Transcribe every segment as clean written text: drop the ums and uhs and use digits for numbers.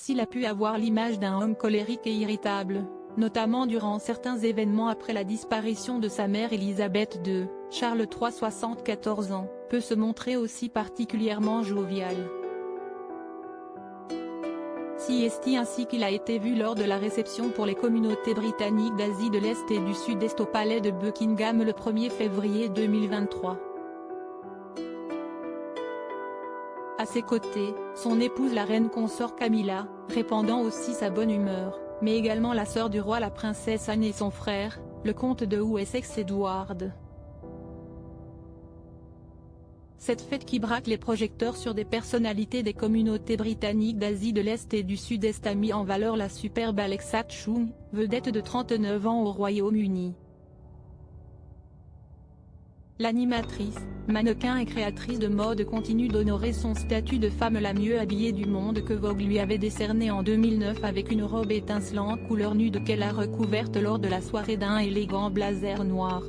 Cécile a pu avoir l'image d'un homme colérique et irritable, notamment durant certains événements après la disparition de sa mère Élisabeth II. Charles III, 74 ans, peut se montrer aussi particulièrement jovial. CST ainsi qu'il a été vu lors de la réception pour les communautés britanniques d'Asie de l'Est et du Sud-Est au palais de Buckingham le 1er février 2023. À ses côtés, son épouse la reine consort Camilla, répandant aussi sa bonne humeur, mais également la sœur du roi la princesse Anne et son frère, le comte de Wessex Edward. Cette fête qui braque les projecteurs sur des personnalités des communautés britanniques d'Asie de l'Est et du Sud-Est a mis en valeur la superbe Alexa Chung, vedette de 39 ans au Royaume-Uni. L'animatrice, mannequin et créatrice de mode continue d'honorer son statut de femme la mieux habillée du monde que Vogue lui avait décerné en 2009 avec une robe étincelante couleur nude qu'elle a recouverte lors de la soirée d'un élégant blazer noir.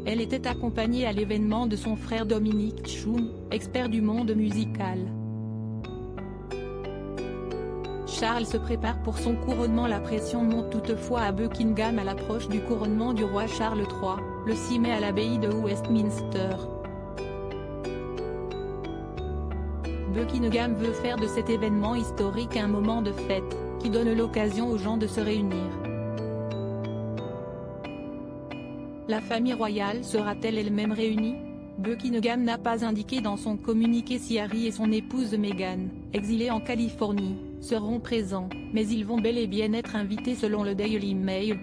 Elle était accompagnée à l'événement de son frère Dominic Chung, expert du monde musical. Charles se prépare pour son couronnement. La pression monte toutefois à Buckingham à l'approche du couronnement du roi Charles III, le 6 mai à l'abbaye de Westminster. Buckingham veut faire de cet événement historique un moment de fête, qui donne l'occasion aux gens de se réunir. La famille royale sera-t-elle elle-même réunie? Buckingham n'a pas indiqué dans son communiqué si Harry et son épouse Meghan, exilés en Californie, seront présents, mais ils vont bel et bien être invités selon le Daily Mail.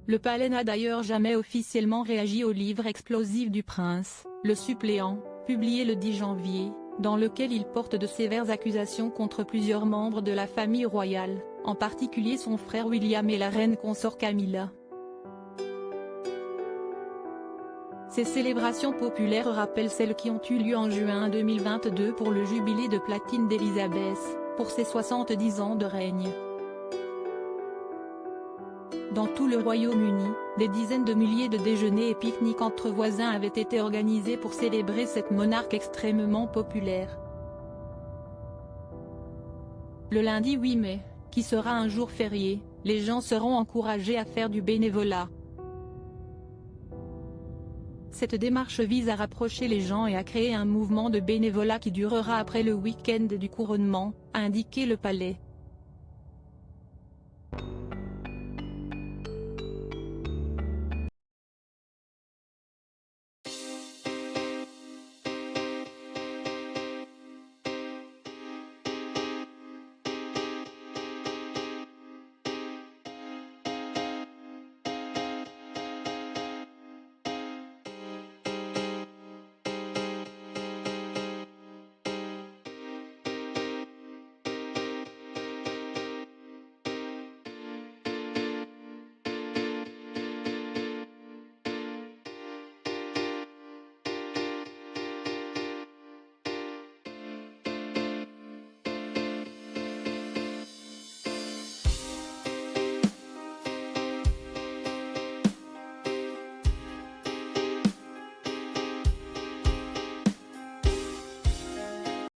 Le palais n'a d'ailleurs jamais officiellement réagi au livre explosif du prince, Le Suppléant, publié le 10 janvier, dans lequel il porte de sévères accusations contre plusieurs membres de la famille royale, en particulier son frère William et la reine consort Camilla. Ces célébrations populaires rappellent celles qui ont eu lieu en juin 2022 pour le jubilé de platine d'Élisabeth, pour ses 70 ans de règne. Dans tout le Royaume-Uni, des dizaines de milliers de déjeuners et pique-niques entre voisins avaient été organisés pour célébrer cette monarque extrêmement populaire. Le lundi 8 mai, qui sera un jour férié, les gens seront encouragés à faire du bénévolat. Cette démarche vise à rapprocher les gens et à créer un mouvement de bénévolat qui durera après le week-end du couronnement, a indiqué le palais.